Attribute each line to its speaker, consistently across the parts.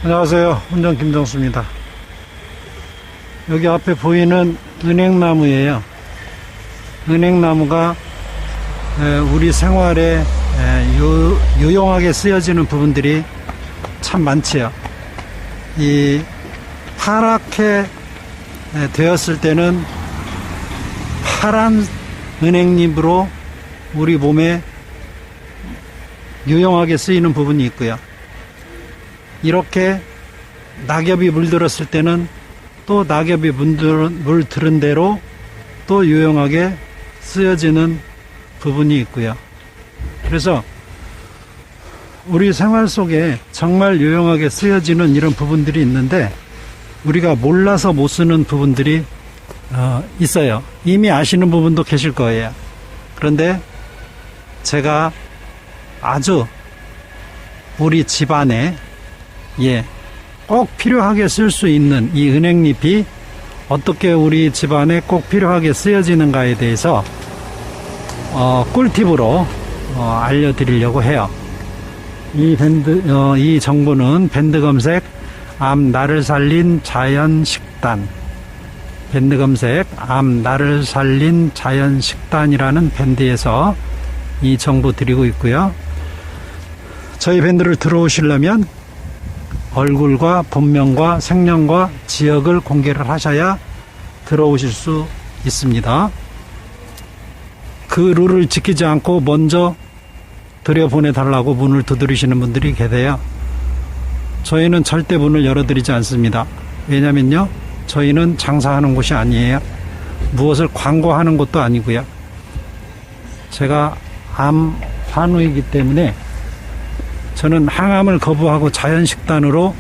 Speaker 1: 안녕하세요. 운전 김정수입니다. 여기 앞에 보이는 은행나무예요. 은행나무가 우리 생활에 유용하게 쓰여지는 부분들이 참 많지요. 이 파랗게 되었을 때는 파란 은행잎으로 우리 몸에 유용하게 쓰이는 부분이 있고요. 이렇게 낙엽이 물들었을 때는 또 낙엽이 물들은 대로 또 유용하게 쓰여지는 부분이 있고요. 그래서 우리 생활 속에 정말 유용하게 쓰여지는 이런 부분들이 있는데 우리가 몰라서 못 쓰는 부분들이 있어요. 이미 아시는 부분도 계실 거예요. 그런데 제가 아주 우리 집안에 꼭 필요하게 쓸 수 있는 이 은행잎이 어떻게 우리 집안에 꼭 필요하게 쓰여지는가에 대해서 꿀팁으로 알려드리려고 해요. 이 정보는 밴드 검색 암 나를 살린 자연식단, 밴드 검색 암 나를 살린 자연식단이라는 밴드에서 이 정보 드리고 있고요. 저희 밴드를 들어오시려면 얼굴과 본명과 생년과 지역을 공개를 하셔야 들어오실 수 있습니다. 그 룰을 지키지 않고 먼저 들여보내달라고 문을 두드리시는 분들이 계세요. 저희는 절대 문을 열어드리지 않습니다. 왜냐면요, 저희는 장사하는 곳이 아니에요. 무엇을 광고하는 것도 아니고요. 제가 암 환우이기 때문에 저는 항암을 거부하고 자연식단으로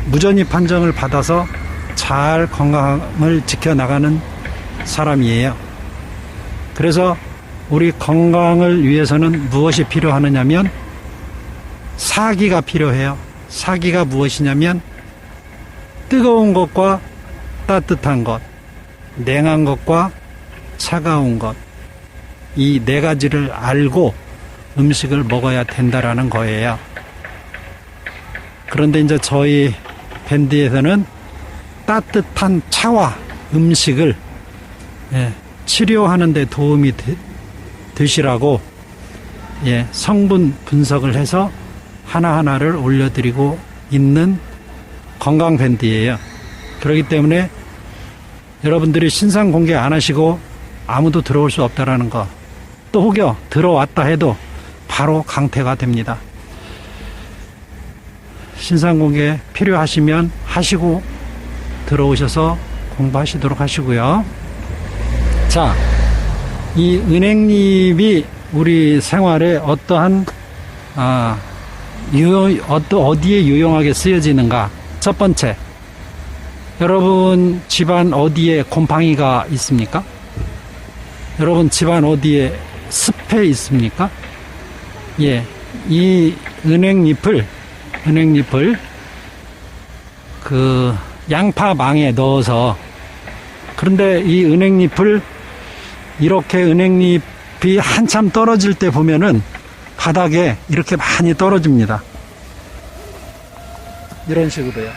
Speaker 1: 무전이 판정을 받아서 잘 건강을 지켜나가는 사람이에요. 그래서 우리 건강을 위해서는 무엇이 필요하느냐면 사기가 필요해요. 사기가 무엇이냐면 뜨거운 것과 따뜻한 것, 냉한 것과 차가운 것, 이 네 가지를 알고 음식을 먹어야 된다라는 거예요. 그런데 이제 저희 밴드에서는 따뜻한 차와 음식을 치료하는 데 도움이 되시라고 성분 분석을 해서 하나하나를 올려드리고 있는 건강 밴드예요. 그렇기 때문에 여러분들이 신상 공개 안 하시고 아무도 들어올 수 없다라는 거, 또 혹여 들어왔다 해도 바로 강퇴가 됩니다. 신상 공개 필요하시면 하시고 들어오셔서 공부하시도록 하시고요. 자, 이 은행잎이 우리 생활에 어떠한 어디에 유용하게 쓰여지는가? 첫 번째, 여러분 집안 어디에 곰팡이가 있습니까? 여러분 집안 어디에 습해 있습니까? 이 은행잎을 그 양파망에 넣어서, 그런데 이 은행잎을 이렇게 은행잎이 한참 떨어질 때 보면은 바닥에 이렇게 많이 떨어집니다. 이런 식으로요.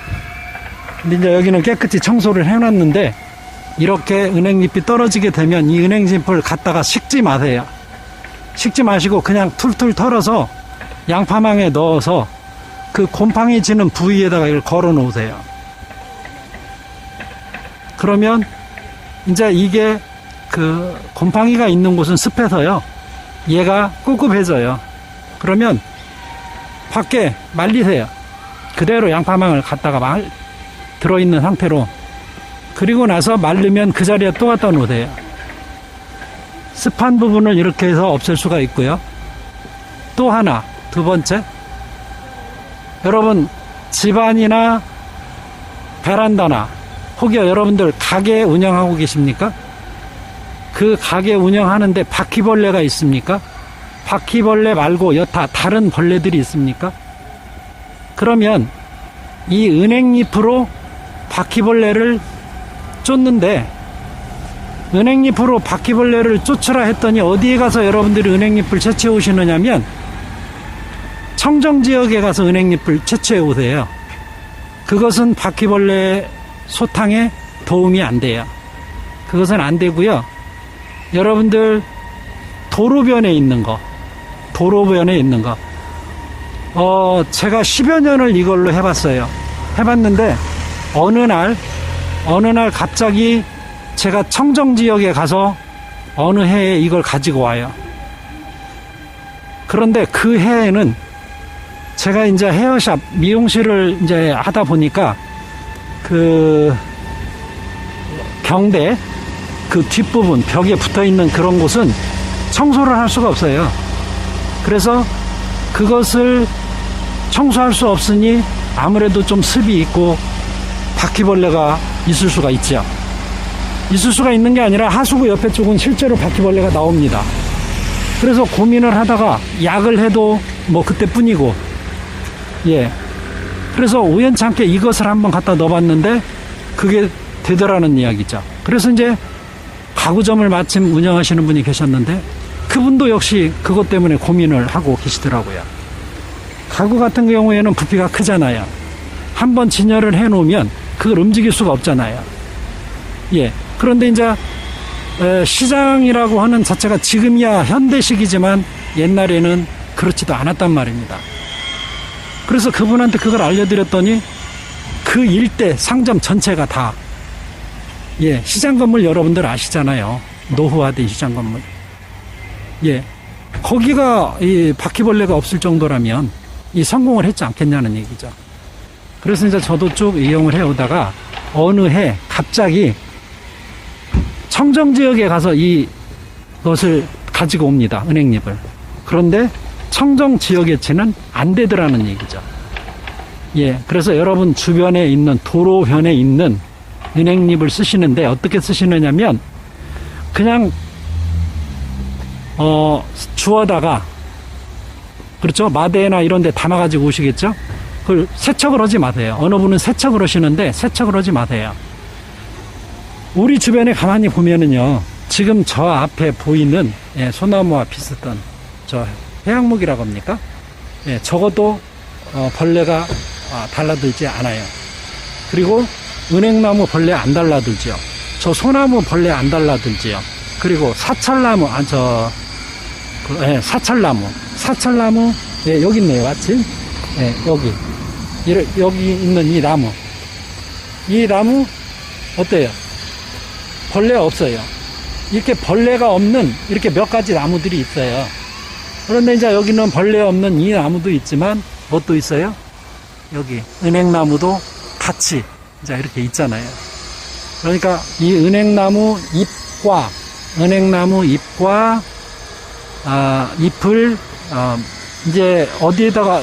Speaker 1: 근데 이제 여기는 깨끗이 청소를 해놨는데 이렇게 은행잎이 떨어지게 되면 이 은행잎을 갖다가 식지 마세요. 식지 마시고 그냥 툴툴 털어서 양파망에 넣어서 그 곰팡이 지는 부위에다가 이걸 걸어 놓으세요. 그러면 이제 이게 그 곰팡이가 있는 곳은 습해서요, 얘가 꿉꿉해져요. 그러면 밖에 말리세요. 그대로 양파망을 갖다가 들어있는 상태로. 그리고 나서 말르면 그 자리에 또 갖다 놓으세요. 습한 부분을 이렇게 해서 없앨 수가 있고요. 또 하나, 두 번째, 여러분 집안이나 베란다나 혹여 여러분들 가게 운영하고 계십니까? 그 가게 운영하는데 바퀴벌레가 있습니까? 바퀴벌레 말고 여타 다른 벌레들이 있습니까? 그러면 이 은행잎으로 바퀴벌레를 쫓는데, 은행잎으로 바퀴벌레를 쫓으라 했더니 어디에 가서 여러분들이 은행잎을 채취해 오시느냐면 청정지역에 가서 은행잎을 채취해 오세요. 그것은 바퀴벌레 소탕에 도움이 안 돼요. 그것은 안 되고요. 여러분들 도로변에 있는 거, 제가 10여 년을 이걸로 해봤어요. 해봤는데 어느 날 갑자기 제가 청정지역에 가서 어느 해에 이걸 가지고 와요. 그런데 그 해에는 제가 이제 헤어샵, 미용실을 이제 하다 보니까 그 경대 그 뒷부분 벽에 붙어 있는 그런 곳은 청소를 할 수가 없어요. 그래서 그것을 청소할 수 없으니 아무래도 좀 습이 있고 바퀴벌레가 있을 수가 있죠. 있을 수가 있는 게 아니라 하수구 옆에 쪽은 실제로 바퀴벌레가 나옵니다. 그래서 고민을 하다가 약을 해도 뭐 그때뿐이고, 예. 그래서 우연찮게 이것을 한번 갖다 넣어봤는데 그게 되더라는 이야기죠. 그래서 이제 가구점을 마침 운영하시는 분이 계셨는데 그분도 역시 그것 때문에 고민을 하고 계시더라고요. 가구 같은 경우에는 부피가 크잖아요. 한번 진열을 해 놓으면 그걸 움직일 수가 없잖아요. 예. 그런데 이제 시장이라고 하는 자체가 지금이야 현대식이지만 옛날에는 그렇지도 않았단 말입니다. 그래서 그분한테 그걸 알려드렸더니 그 일대 상점 전체가 다, 예, 시장 건물 여러분들 아시잖아요. 노후화된 시장 건물. 예. 거기가 이 바퀴벌레가 없을 정도라면 이 성공을 했지 않겠냐는 얘기죠. 그래서 이제 저도 쭉 이용을 해오다가 어느 해 갑자기 청정지역에 가서 이것을 가지고 옵니다. 은행잎을. 그런데 청정지역에치는 안 되더라는 얘기죠. 예. 그래서 여러분 주변에 있는 도로변에 있는 은행잎을 쓰시는데 어떻게 쓰시느냐면 그냥 주워다가, 그렇죠? 마대나 이런 데 담아가지고 오시겠죠? 그걸 세척을 하지 마세요. 어느 분은 세척을 하시는데 세척을 하지 마세요. 우리 주변에 가만히 보면은요, 지금 저 앞에 보이는, 예, 소나무와 비슷한 저 해양목이라고 합니까? 예, 적어도 벌레가 달라들지 않아요. 그리고 은행나무 벌레 안 달라들지요. 저 소나무 벌레 안 달라들지요. 그리고 사철나무, 사철나무, 예, 여기 있네요, 마침. 예, 여기 있는 이 나무, 어때요? 벌레가 없어요. 이렇게 벌레가 없는, 이렇게 몇 가지 나무들이 있어요. 그런데 이제 여기는 벌레 없는 이 나무도 있지만, 뭣도 있어요? 여기, 은행나무도 같이, 이제 이렇게 있잖아요. 그러니까 이 은행나무 잎과, 잎을, 이제 어디에다가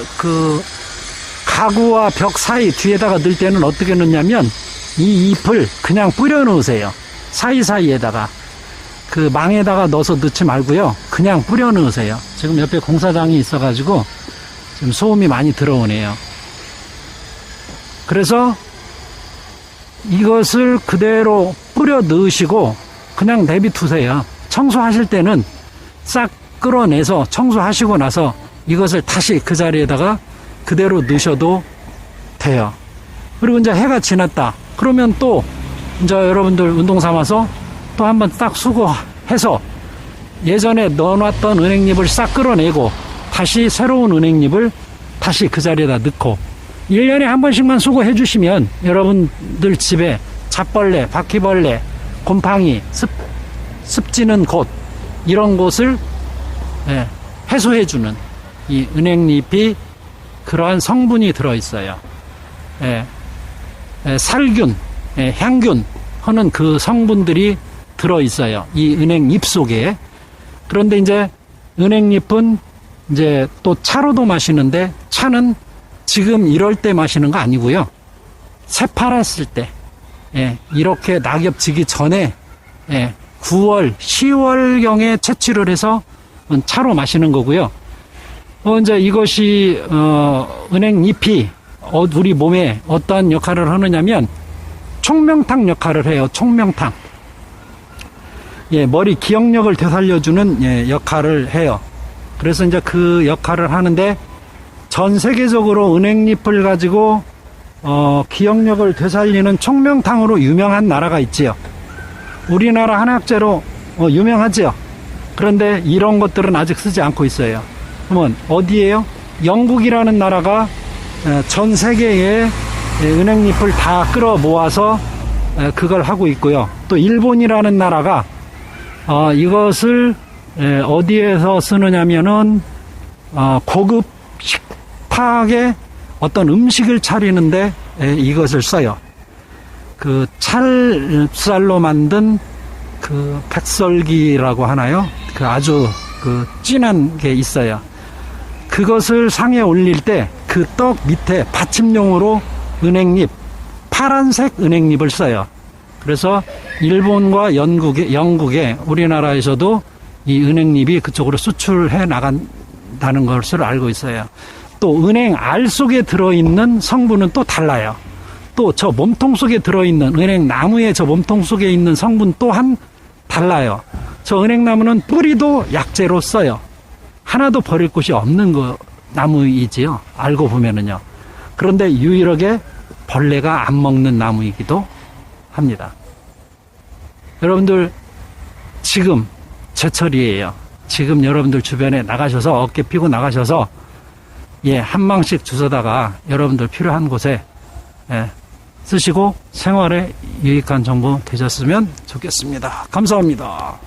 Speaker 1: 가구와 벽 사이 뒤에다가 넣을 때는 어떻게 넣냐면 이 잎을 그냥 뿌려 넣으세요. 사이사이에다가 그 망에다가 넣어서 넣지 말고요. 그냥 뿌려 넣으세요. 지금 옆에 공사장이 있어가지고 지금 소음이 많이 들어오네요. 그래서 이것을 그대로 뿌려 넣으시고 그냥 내비두세요. 청소하실 때는 싹 끌어내서 청소하시고 나서 이것을 다시 그 자리에다가 그대로 넣으셔도 돼요. 그리고 이제 해가 지났다. 그러면 또 이제 여러분들 운동 삼아서 또 한번 딱 수거해서 예전에 넣어놨던 은행잎을 싹 끌어내고 다시 새로운 은행잎을 다시 그 자리에다 넣고 1년에 한 번씩만 수거해 주시면 여러분들 집에 잡벌레, 바퀴벌레, 곰팡이, 습지는 곳, 이런 곳을, 예, 해소해주는 이 은행잎이 그러한 성분이 들어있어요. 예, 살균, 향균 하는 그 성분들이 들어있어요. 이 은행잎 속에. 그런데 이제 은행잎은 이제 또 차로도 마시는데 차는 지금 이럴 때 마시는 거 아니고요. 새파랐을 때, 예, 이렇게 낙엽 지기 전에, 예, 9월, 10월경에 채취를 해서 차로 마시는 거고요. 이제 이것이, 은행잎이 우리 몸에 어떠한 역할을 하느냐면 총명탕 역할을 해요. 총명탕. 예, 머리 기억력을 되살려주는, 예, 역할을 해요. 그래서 이제 그 역할을 하는데 전 세계적으로 은행잎을 가지고 기억력을 되살리는 총명탕으로 유명한 나라가 있지요. 우리나라 한약재로 유명하지요. 그런데 이런 것들은 아직 쓰지 않고 있어요. 그러면 어디에요? 영국이라는 나라가 전 세계의 은행잎을 다 끌어 모아서 그걸 하고 있고요. 또 일본이라는 나라가 이것을 어디에서 쓰느냐면은 고급 식탁에 어떤 음식을 차리는데 이것을 써요. 그 찰쌀로 만든 그 백설기라고 하나요? 그 아주 그 진한 게 있어요. 그것을 상에 올릴 때 그 떡 밑에 받침용으로 은행잎, 파란색 은행잎을 써요. 그래서 일본과 영국에 우리나라에서도 이 은행잎이 그쪽으로 수출해 나간다는 것을 알고 있어요. 또 은행 알 속에 들어있는 성분은 또 달라요. 또 저 몸통 속에 들어있는 은행 나무의 저 몸통 속에 있는 성분 또한 달라요. 저 은행나무는 뿌리도 약재로 써요. 하나도 버릴 곳이 없는 나무이지요. 알고 보면은요. 그런데 유일하게 벌레가 안 먹는 나무이기도 합니다. 여러분들 지금 제철이에요. 지금 여러분들 주변에 나가셔서 어깨 피고 나가셔서 한 망씩 주워다가 여러분들 필요한 곳에 쓰시고 생활에 유익한 정보 되셨으면 좋겠습니다. 감사합니다.